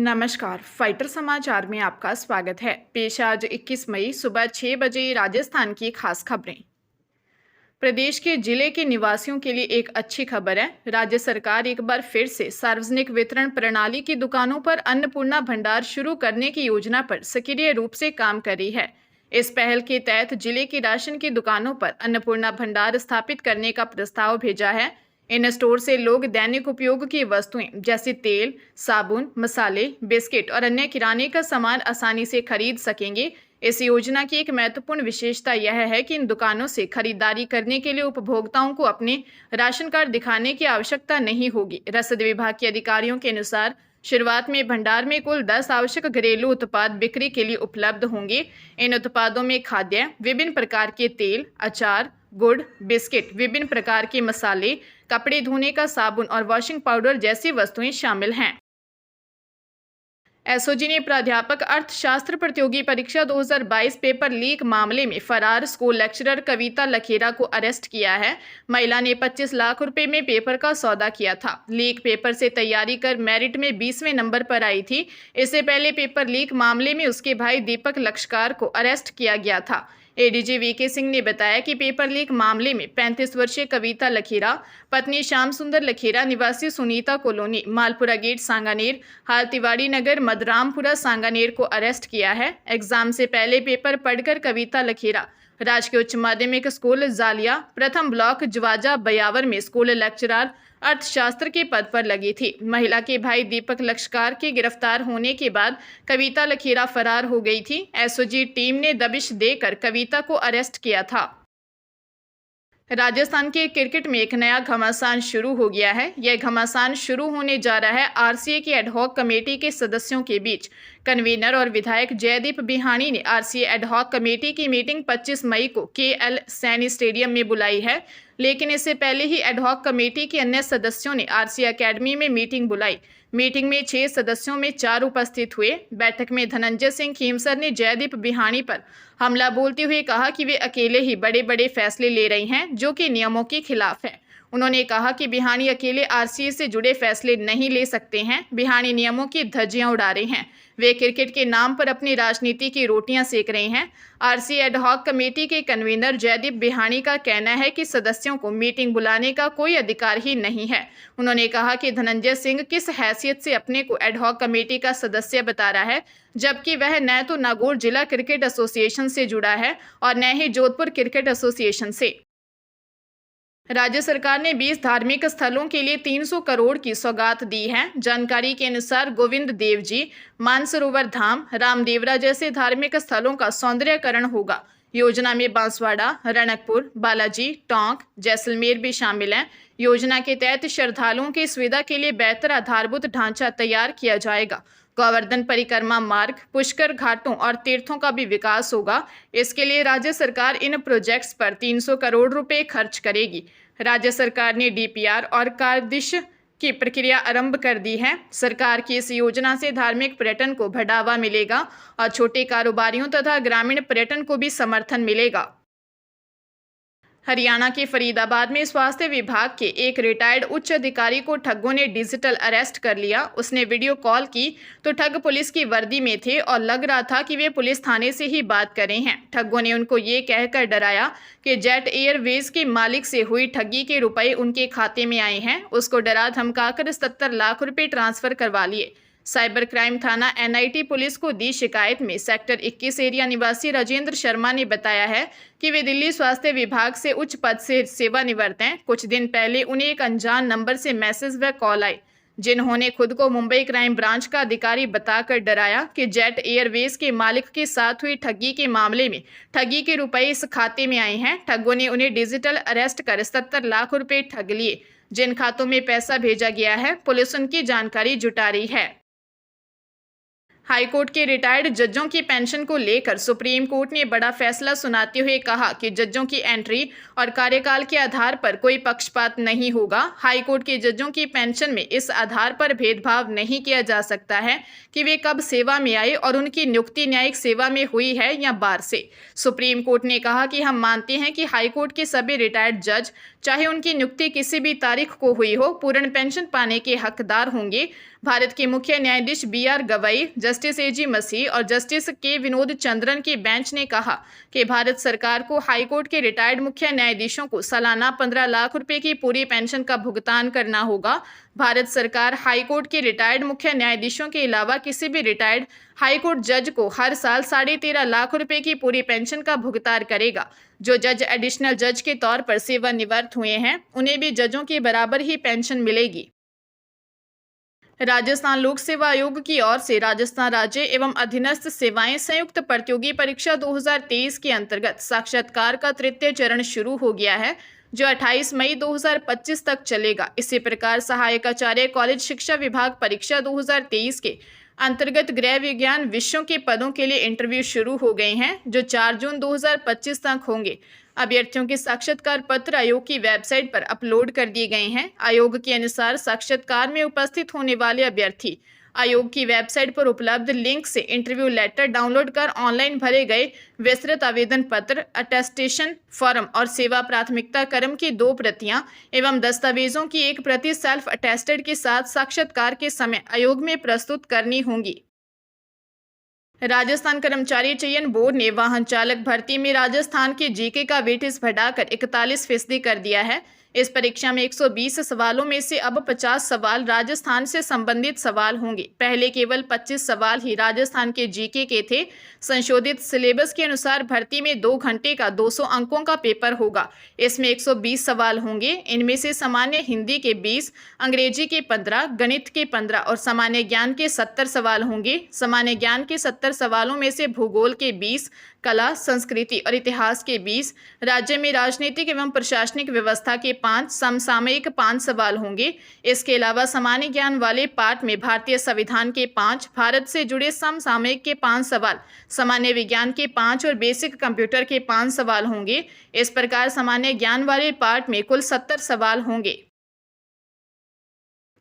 नमस्कार, फाइटर समाचार में आपका स्वागत है। पेश आज 21 मई सुबह 6 बजे राजस्थान की खास खबरें। प्रदेश के जिले के निवासियों के लिए एक अच्छी खबर है। राज्य सरकार एक बार फिर से सार्वजनिक वितरण प्रणाली की दुकानों पर अन्नपूर्णा भंडार शुरू करने की योजना पर सक्रिय रूप से काम कर रही है। इस पहल के तहत जिले की राशन की दुकानों पर अन्नपूर्णा भंडार स्थापित करने का प्रस्ताव भेजा है। इन स्टोर से लोग दैनिक उपयोग की वस्तुएं जैसे तेल, साबुन, मसाले, बिस्किट और अन्य किराने का सामान आसानी से खरीद सकेंगे। इस योजना की एक महत्वपूर्ण विशेषता यह है कि इन दुकानों से खरीदारी करने के लिए उपभोक्ताओं को अपने राशन कार्ड दिखाने की आवश्यकता नहीं होगी। रसद विभाग के अधिकारियों के अनुसार शुरुआत में भंडार में कुल 10 आवश्यक घरेलू उत्पाद बिक्री के लिए उपलब्ध होंगे। इन उत्पादों में खाद्य, विभिन्न प्रकार के तेल, अचार, गुड़, बिस्किट, विभिन्न प्रकार के मसाले, कपड़े धोने का साबुन और वॉशिंग पाउडर जैसी वस्तुएं शामिल हैं। एसओजी ने प्राध्यापक अर्थशास्त्र प्रतियोगी परीक्षा 2022 पेपर लीक मामले में फरार स्कूल लेक्चरर कविता लखेरा को अरेस्ट किया है। महिला ने 25 लाख रुपए में पेपर का सौदा किया था। लीक पेपर से तैयारी कर मेरिट में 20वें नंबर पर आई थी। इससे पहले पेपर लीक मामले में उसके भाई दीपक लक्षकार को अरेस्ट किया गया था। एडीजी वीके सिंह ने बताया कि पेपर लीक मामले में 35 वर्षीय कविता लखेरा, पत्नी श्याम सुंदर लखेरा, निवासी सुनीता कॉलोनी, मालपुरा गेट, सांगानेर, हाल तिवाड़ी नगर, मदरामपुरा, सांगानेर को अरेस्ट किया है। एग्जाम से पहले पेपर पढ़कर कविता लखेरा राजकीय उच्च माध्यमिक स्कूल जालिया प्रथम ब्लॉक जवाजा बयावर में स्कूल लेक्चरर अर्थशास्त्र के पद पर लगी थी। महिला के भाई दीपक लक्षकार के गिरफ्तार होने के बाद कविता लखेरा फरार हो गई थी। एसओजी टीम ने दबिश देकर कविता को अरेस्ट किया था। राजस्थान के क्रिकेट में एक नया घमासान शुरू हो गया है। यह घमासान शुरू होने जा रहा है आरसीए की एडहॉक कमेटी के सदस्यों के बीच। कन्वीनर और विधायक जयदीप बिहानी ने आरसीए एडहॉक कमेटी की मीटिंग 25 मई को केएल सैनी स्टेडियम में बुलाई है, लेकिन इससे पहले ही एडहॉक कमेटी के अन्य सदस्यों ने आरसीए अकेडमी में मीटिंग बुलाई। मीटिंग में 6 सदस्यों में 4 उपस्थित हुए। बैठक में धनंजय सिंह खीमसर ने जयदीप बिहानी पर हमला बोलते हुए कहा कि वे अकेले ही बड़े बड़े फैसले ले रहे हैं जो कि नियमों के खिलाफ है। उन्होंने कहा कि बिहानी अकेले आरसीए से जुड़े फैसले नहीं ले सकते हैं। बिहानी नियमों की धज्जियां उड़ा रहे हैं। वे क्रिकेट के नाम पर अपनी राजनीति की रोटियां सेक रहे हैं। आरसीए एडहॉक कमेटी के कन्वीनर जयदीप बिहानी का कहना है कि सदस्यों को मीटिंग बुलाने का कोई अधिकार ही नहीं है। उन्होंने कहा कि धनंजय सिंह किस हैसियत से अपने को एडहॉक कमेटी का सदस्य बता रहा है, जबकि वह न तो नागौर जिला क्रिकेट एसोसिएशन से जुड़ा है और न ही जोधपुर क्रिकेट एसोसिएशन से। राज्य सरकार ने 20 धार्मिक स्थलों के लिए 300 करोड़ की सौगात दी है। जानकारी के अनुसार गोविंद देव जी, मानसरोवर धाम, रामदेवरा जैसे धार्मिक स्थलों का सौंदर्यकरण होगा। योजना में बांसवाड़ा, रणकपुर, बालाजी, टोंक, जैसलमेर भी शामिल हैं। योजना के तहत श्रद्धालुओं की सुविधा के लिए बेहतर आधारभूत ढांचा तैयार किया जाएगा। गोवर्धन परिक्रमा मार्ग, पुष्कर घाटों और तीर्थों का भी विकास होगा। इसके लिए राज्य सरकार इन प्रोजेक्ट्स पर 300 करोड़ रुपए खर्च करेगी। राज्य सरकार ने डीपीआर और कार्यादेश की प्रक्रिया आरंभ कर दी है। सरकार की इस योजना से धार्मिक पर्यटन को बढ़ावा मिलेगा और छोटे कारोबारियों तथा ग्रामीण पर्यटन को भी समर्थन मिलेगा। हरियाणा के फरीदाबाद में स्वास्थ्य विभाग के एक रिटायर्ड उच्च अधिकारी को ठगों ने डिजिटल अरेस्ट कर लिया। उसने वीडियो कॉल की तो ठग पुलिस की वर्दी में थे और लग रहा था कि वे पुलिस थाने से ही बात कर रहे हैं। ठगों ने उनको ये कहकर डराया कि जेट एयरवेज के मालिक से हुई ठगी के रुपए उनके खाते में आए हैं। उसको डरा धमकाकर 77 लाख रुपए ट्रांसफर करवा लिए। साइबर क्राइम थाना एनआईटी पुलिस को दी शिकायत में सेक्टर 21 एरिया निवासी राजेंद्र शर्मा ने बताया है कि वे दिल्ली स्वास्थ्य विभाग से उच्च पद से सेवानिवृत्त हैं। कुछ दिन पहले उन्हें एक अनजान नंबर से मैसेज व कॉल आई, जिन्होंने खुद को मुंबई क्राइम ब्रांच का अधिकारी बताकर डराया कि जेट एयरवेज के मालिक के साथ हुई ठगी के मामले में ठगी के रुपए इस खाते में आए हैं। ठगों ने उन्हें डिजिटल अरेस्ट कर 77 लाख रुपए ठग लिए। जिन खातों में पैसा भेजा गया है, पुलिस उनकी जानकारी जुटा रही है। हाईकोर्ट के रिटायर्ड जजों की पेंशन को लेकर सुप्रीम कोर्ट ने बड़ा फैसला सुनाते हुए कहा कि जजों की एंट्री और कार्यकाल के आधार पर कोई पक्षपात नहीं होगा। हाईकोर्ट के जजों की पेंशन में इस आधार पर भेदभाव नहीं किया जा सकता है कि वे कब सेवा में आए और उनकी नियुक्ति न्यायिक सेवा में हुई है या बाहर से। सुप्रीम कोर्ट ने कहा कि हम मानते हैं कि हाईकोर्ट के सभी रिटायर्ड जज, चाहे उनकी नियुक्ति किसी भी तारीख को हुई हो, पूर्ण पेंशन पाने के हकदार होंगे। भारत के मुख्य न्यायाधीश BR गवई, जस्टिस AG मसीह और जस्टिस के विनोद चंद्रन के बेंच ने कहा कि भारत सरकार को हाईकोर्ट के रिटायर्ड मुख्य न्यायाधीशों को सालाना 15 लाख रुपए की पूरी पेंशन का भुगतान करना होगा। भारत सरकार हाईकोर्ट के रिटायर्ड मुख्य न्यायाधीशों के अलावा किसी भी रिटायर्ड हाईकोर्ट जज को हर साल 13.5 लाख रुपए की पूरी पेंशन का भुगतान करेगा। जो जज एडिशनल जज के तौर पर सेवानिवृत्त हुए हैं, उन्हें भी जजों के बराबर ही पेंशन मिलेगी। राजस्थान लोक सेवा आयोग की ओर से राजस्थान राज्य एवं अधीनस्थ सेवाएं संयुक्त प्रतियोगी परीक्षा 2023 के अंतर्गत साक्षात्कार का तृतीय चरण शुरू हो गया है, जो 28 मई 2025 तक चलेगा। इसी प्रकार सहायक आचार्य कॉलेज शिक्षा विभाग परीक्षा 2023 के अंतर्गत गृह विज्ञान विषयों के पदों के लिए इंटरव्यू शुरू हो गए हैं, जो 4 जून 2025 तक होंगे। अभ्यर्थियों के साक्षात्कार पत्र आयोग की वेबसाइट पर अपलोड कर दिए गए हैं। आयोग के अनुसार साक्षात्कार में उपस्थित होने वाले अभ्यर्थी आयोग की वेबसाइट पर उपलब्ध लिंक से इंटरव्यू लेटर डाउनलोड कर ऑनलाइन भरे गए विस्तृत आवेदन पत्र, अटेस्टेशन फॉर्म और सेवा प्राथमिकता क्रम की 2 प्रतियां एवं दस्तावेजों की 1 प्रति सेल्फ अटेस्टेड के साथ साक्षात्कार के समय आयोग में प्रस्तुत करनी होंगी। राजस्थान कर्मचारी चयन बोर्ड ने वाहन चालक भर्ती में राजस्थान के जीके का वेटेज बढ़ाकर 41% कर दिया है। इस परीक्षा में 120 सवालों में से अब 50 सवाल राजस्थान से संबंधित सवाल होंगे। पहले केवल 25 सवाल ही राजस्थान के जीके के थे। संशोधित सिलेबस के अनुसार भर्ती में 2 घंटे का 200 अंकों का पेपर होगा। इसमें 120 सवाल होंगे। इनमें से सामान्य हिंदी के 20, अंग्रेजी के 15, गणित के 15 और सामान्य ज्ञान के 70 सवाल होंगे। सामान्य ज्ञान के 70 सवालों में से भूगोल के 20, कला, संस्कृति और इतिहास के 20, राज्य में राजनीतिक एवं प्रशासनिक व्यवस्था के 5, समसामयिक 5 सवाल होंगे। इसके अलावा सामान्य ज्ञान वाले पार्ट में भारतीय संविधान के 5, भारत से जुड़े समसामयिक के 5 सवाल, सामान्य विज्ञान के 5 और बेसिक कंप्यूटर के 5 सवाल होंगे। इस प्रकार सामान्य ज्ञान वाले पार्ट में कुल 70 सवाल होंगे।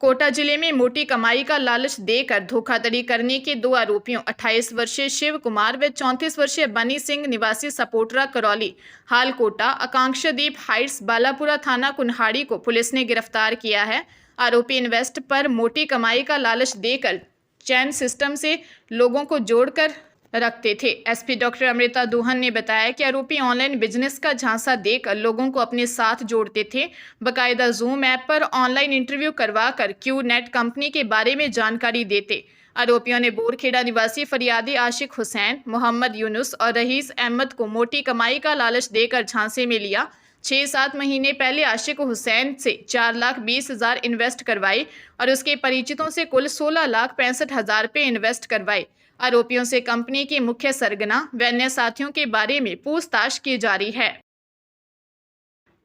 कोटा जिले में मोटी कमाई का लालच देकर धोखाधड़ी करने के 2 आरोपियों 28 वर्षीय शिव कुमार व 34 वर्षीय बनी सिंह निवासी सपोटरा करौली हाल कोटा आकांक्षादीप हाइट्स बालापुरा थाना कुन्हाड़ी को पुलिस ने गिरफ्तार किया है। आरोपी इन्वेस्ट पर मोटी कमाई का लालच देकर चैन सिस्टम से लोगों को जोड़कर रखते थे। एसपी डॉक्टर अमृता दोहन ने बताया कि आरोपी ऑनलाइन बिजनेस का झांसा देकर लोगों को अपने साथ जोड़ते थे। बकायदा जूम ऐप पर ऑनलाइन इंटरव्यू करवाकर क्यूनेट कंपनी के बारे में जानकारी देते। आरोपियों ने बोरखेड़ा निवासी फरियादी आशिक हुसैन, मोहम्मद यूनुस और रईस अहमद को मोटी कमाई का लालच देकर झांसे में लिया। 6-7 महीने पहले आशिक हुसैन से 4,20,000 इन्वेस्ट करवाए और उसके परिचितों से कुल 16,65,000 रुपये इन्वेस्ट करवाए। आरोपियों से कंपनी के मुख्य सरगना व अन्य साथियों के बारे में पूछताछ की जा रही है।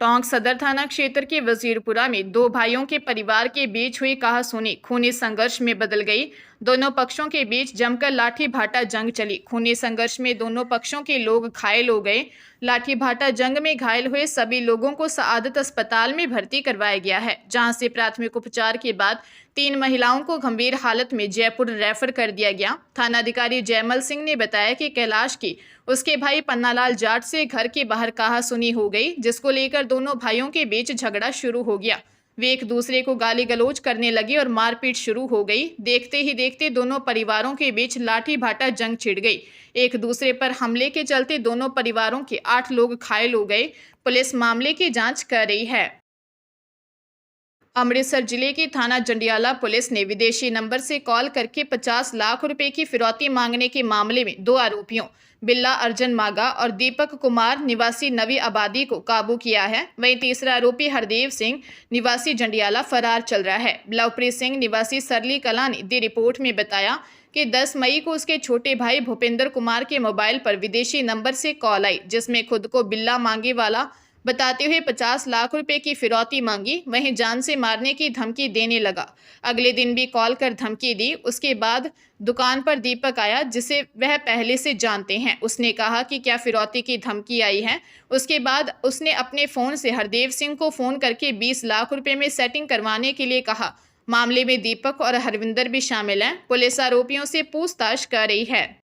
टोंक सदर थाना क्षेत्र के वजीरपुरा में 2 भाइयों के परिवार के बीच हुई कहासुनी खूनी संघर्ष में बदल गई। दोनों पक्षों के बीच जमकर लाठी भाटा जंग चली। खूनी संघर्ष में दोनों पक्षों के लोग घायल हो गए। लाठी भाटा जंग में घायल हुए सभी लोगों को सआदत अस्पताल में भर्ती करवाया गया है, जहां से प्राथमिक उपचार के बाद 3 महिलाओं को गंभीर हालत में जयपुर रेफर कर दिया गया। थानाधिकारी जयमल सिंह ने बताया कि कैलाश की उसके भाई पन्नालाल जाट से घर के बाहर कहासुनी हो गई, जिसको लेकर दोनों भाइयों के बीच झगड़ा शुरू हो गया। वे एक दूसरे को गाली गलौज करने लगे और मारपीट शुरू हो गई। देखते ही देखते दोनों परिवारों के बीच लाठी भाटा जंग छिड़ गई। एक दूसरे पर हमले के चलते दोनों परिवारों के 8 लोग घायल हो गए। पुलिस मामले की जांच कर रही है। अमृतसर जिले की थाना जंडियाला पुलिस ने विदेशी नंबर से कॉल करके 50 लाख रुपए की फिरौती मांगने के मामले में 2 आरोपियों बिल्ला अर्जन मागा और दीपक कुमार निवासी नवी आबादी को काबू किया है। वहीं तीसरा आरोपी हरदेव सिंह निवासी जंडियाला फरार चल रहा है। लवप्रीत सिंह निवासी सरली कला ने दी रिपोर्ट में बताया कि 10 मई को उसके छोटे भाई भूपेंद्र कुमार के मोबाइल पर विदेशी नंबर से कॉल आई, जिसमें खुद को बिल्ला मांगे वाला बताते हुए 50 लाख रुपए की फिरौती मांगी। वहीं जान से मारने की धमकी देने लगा। अगले दिन भी कॉल कर धमकी दी। उसके बाद दुकान पर दीपक आया, जिसे वह पहले से जानते हैं। उसने कहा कि क्या फिरौती की धमकी आई है। उसके बाद उसने अपने फ़ोन से हरदेव सिंह को फ़ोन करके 20 लाख रुपए में सेटिंग करवाने के लिए कहा। मामले में दीपक और हरविंदर भी शामिल हैं। पुलिस आरोपियों से पूछताछ कर रही है।